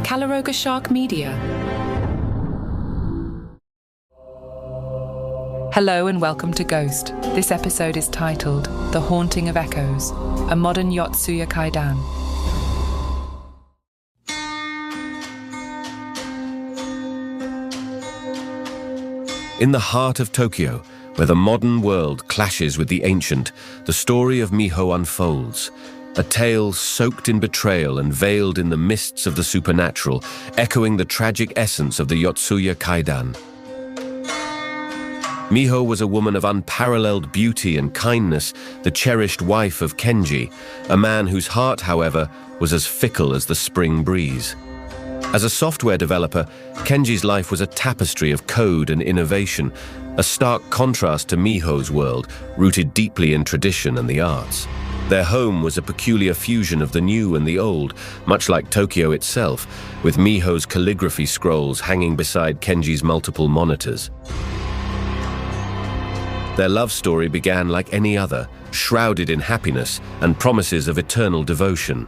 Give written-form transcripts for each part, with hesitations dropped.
Shark Media. Hello and welcome to Ghost. This episode is titled The Haunting of Echoes, a modern Yotsuya Kaidan. In the heart of Tokyo, where the modern world clashes with the ancient, the story of Miho unfolds. A tale soaked in betrayal and veiled in the mists of the supernatural, echoing the tragic essence of the Yotsuya Kaidan. Miho was a woman of unparalleled beauty and kindness, the cherished wife of Kenji, a man whose heart, however, was as fickle as the spring breeze. As a software developer, Kenji's life was a tapestry of code and innovation, a stark contrast to Miho's world, rooted deeply in tradition and the arts. Their home was a peculiar fusion of the new and the old, much like Tokyo itself, with Miho's calligraphy scrolls hanging beside Kenji's multiple monitors. Their love story began like any other, shrouded in happiness and promises of eternal devotion.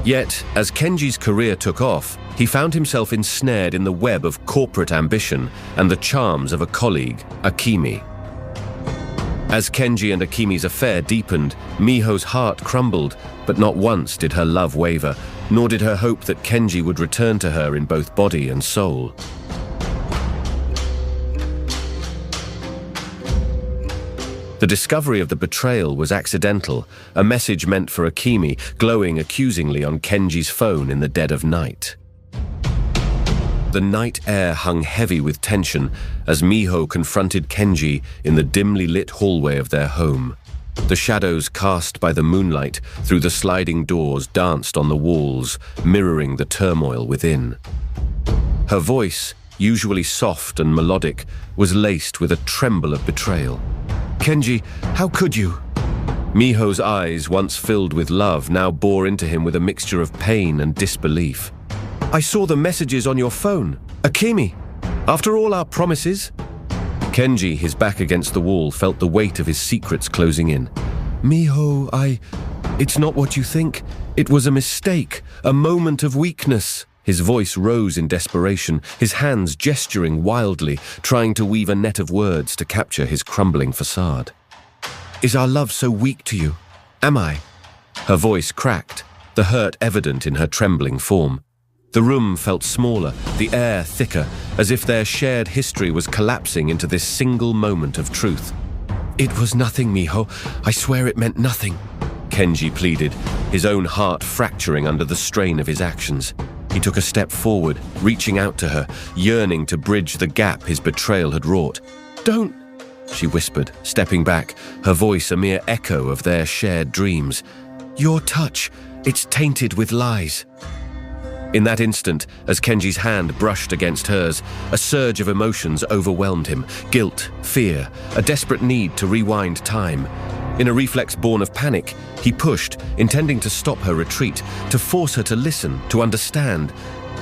Yet, as Kenji's career took off, he found himself ensnared in the web of corporate ambition and the charms of a colleague, Akemi. As Kenji and Akemi's affair deepened, Miho's heart crumbled, but not once did her love waver, nor did her hope that Kenji would return to her in both body and soul. The discovery of the betrayal was accidental, a message meant for Akemi, glowing accusingly on Kenji's phone in the dead of night. The night air hung heavy with tension as Miho confronted Kenji in the dimly lit hallway of their home. The shadows cast by the moonlight through the sliding doors danced on the walls, mirroring the turmoil within. Her voice, usually soft and melodic, was laced with a tremble of betrayal. "Kenji, how could you?" Miho's eyes, once filled with love, now bore into him with a mixture of pain and disbelief. "I saw the messages on your phone. Akemi, after all our promises?" Kenji, his back against the wall, felt the weight of his secrets closing in. "Miho, it's not what you think. It was a mistake, a moment of weakness." His voice rose in desperation, his hands gesturing wildly, trying to weave a net of words to capture his crumbling facade. "Is our love so weak to you? Am I?" Her voice cracked, the hurt evident in her trembling form. The room felt smaller, the air thicker, as if their shared history was collapsing into this single moment of truth. "It was nothing, Miho. I swear it meant nothing," Kenji pleaded, his own heart fracturing under the strain of his actions. He took a step forward, reaching out to her, yearning to bridge the gap his betrayal had wrought. "Don't," she whispered, stepping back, her voice a mere echo of their shared dreams. "Your touch, it's tainted with lies." In that instant, as Kenji's hand brushed against hers, a surge of emotions overwhelmed him. Guilt, fear, a desperate need to rewind time. In a reflex born of panic, he pushed, intending to stop her retreat, to force her to listen, to understand.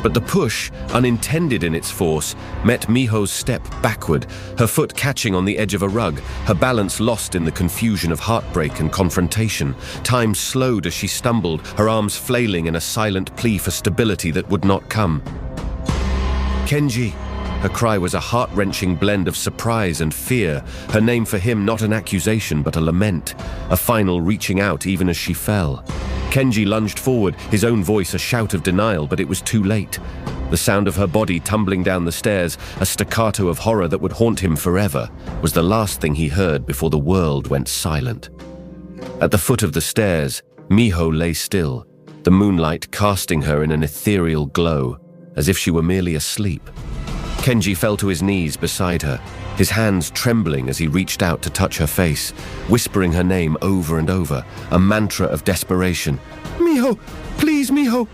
But the push, unintended in its force, met Miho's step backward, her foot catching on the edge of a rug, her balance lost in the confusion of heartbreak and confrontation. Time slowed as she stumbled, her arms flailing in a silent plea for stability that would not come. "Kenji!" Her cry was a heart-wrenching blend of surprise and fear, her name for him not an accusation but a lament, a final reaching out even as she fell. Kenji lunged forward, his own voice a shout of denial, but it was too late. The sound of her body tumbling down the stairs, a staccato of horror that would haunt him forever, was the last thing he heard before the world went silent. At the foot of the stairs, Miho lay still, the moonlight casting her in an ethereal glow, as if she were merely asleep. Kenji fell to his knees beside her, his hands trembling as he reached out to touch her face, whispering her name over and over, a mantra of desperation. "Miho! Please, Miho!"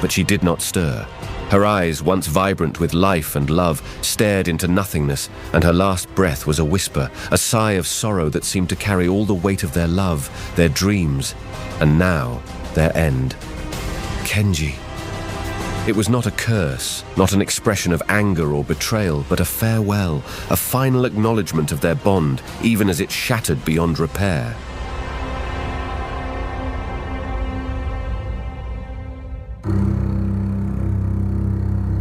But she did not stir. Her eyes, once vibrant with life and love, stared into nothingness, and her last breath was a whisper, a sigh of sorrow that seemed to carry all the weight of their love, their dreams, and now, their end. Kenji. It was not a curse, not an expression of anger or betrayal, but a farewell, a final acknowledgement of their bond, even as it shattered beyond repair.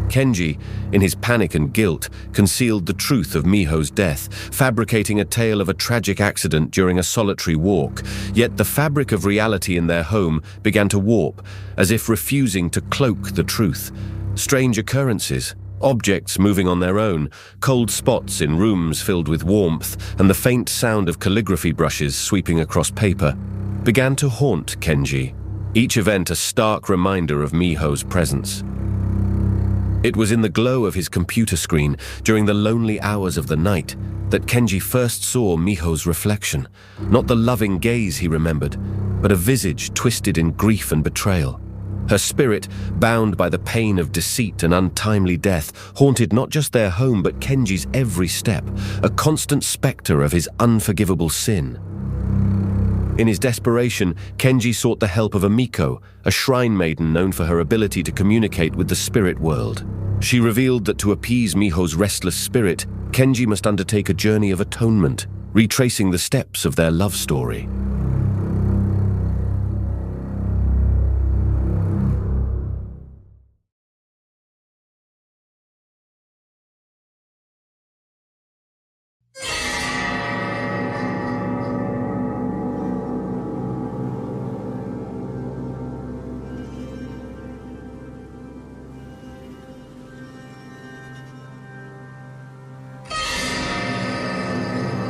Kenji, in his panic and guilt, concealed the truth of Miho's death, fabricating a tale of a tragic accident during a solitary walk. Yet the fabric of reality in their home began to warp, as if refusing to cloak the truth. Strange occurrences, objects moving on their own, cold spots in rooms filled with warmth, and the faint sound of calligraphy brushes sweeping across paper, began to haunt Kenji, each event a stark reminder of Miho's presence. It was in the glow of his computer screen, during the lonely hours of the night, that Kenji first saw Miho's reflection. Not the loving gaze he remembered, but a visage twisted in grief and betrayal. Her spirit, bound by the pain of deceit and untimely death, haunted not just their home but Kenji's every step, a constant specter of his unforgivable sin. In his desperation, Kenji sought the help of Miko, a shrine maiden known for her ability to communicate with the spirit world. She revealed that to appease Miho's restless spirit, Kenji must undertake a journey of atonement, retracing the steps of their love story.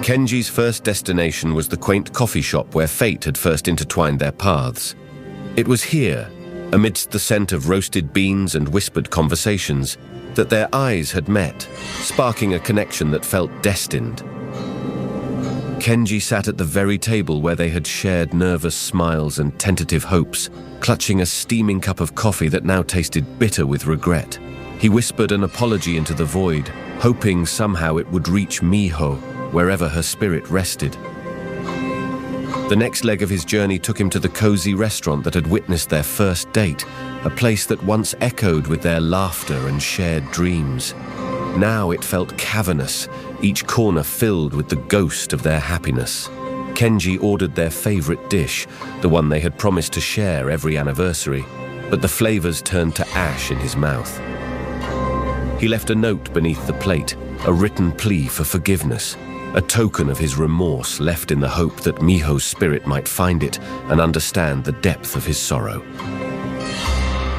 Kenji's first destination was the quaint coffee shop where fate had first intertwined their paths. It was here, amidst the scent of roasted beans and whispered conversations, that their eyes had met, sparking a connection that felt destined. Kenji sat at the very table where they had shared nervous smiles and tentative hopes, clutching a steaming cup of coffee that now tasted bitter with regret. He whispered an apology into the void, hoping somehow it would reach Miho, wherever her spirit rested. The next leg of his journey took him to the cozy restaurant that had witnessed their first date, a place that once echoed with their laughter and shared dreams. Now it felt cavernous, each corner filled with the ghost of their happiness. Kenji ordered their favorite dish, the one they had promised to share every anniversary, but the flavors turned to ash in his mouth. He left a note beneath the plate, a written plea for forgiveness, a token of his remorse left in the hope that Miho's spirit might find it and understand the depth of his sorrow.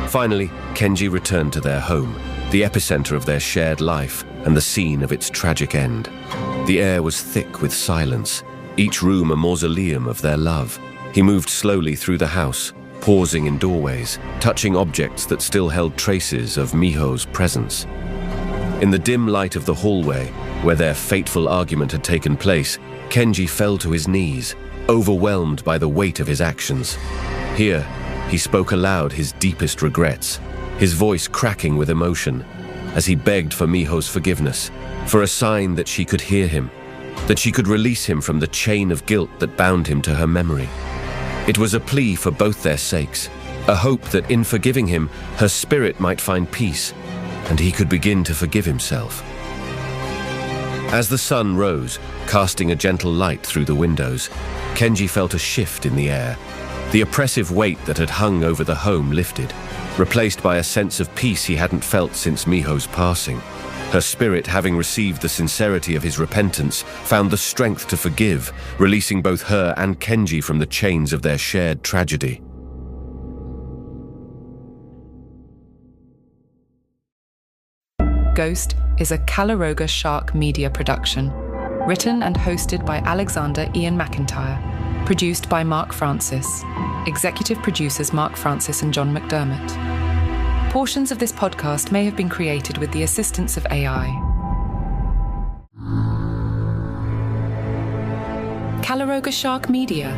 Finally, Kenji returned to their home, the epicenter of their shared life and the scene of its tragic end. The air was thick with silence, each room a mausoleum of their love. He moved slowly through the house, pausing in doorways, touching objects that still held traces of Miho's presence. In the dim light of the hallway, where their fateful argument had taken place, Kenji fell to his knees, overwhelmed by the weight of his actions. Here, he spoke aloud his deepest regrets, his voice cracking with emotion, as he begged for Miho's forgiveness, for a sign that she could hear him, that she could release him from the chain of guilt that bound him to her memory. It was a plea for both their sakes, a hope that in forgiving him, her spirit might find peace, and he could begin to forgive himself. As the sun rose, casting a gentle light through the windows, Kenji felt a shift in the air. The oppressive weight that had hung over the home lifted, replaced by a sense of peace he hadn't felt since Miho's passing. Her spirit, having received the sincerity of his repentance, found the strength to forgive, releasing both her and Kenji from the chains of their shared tragedy. Ghost is a Calaroga Shark media production, written and hosted by Alexander Ian McIntyre, produced by Mark Francis, executive producers Mark Francis and John McDermott. Portions of this podcast may have been created with the assistance of AI. Calaroga Shark Media.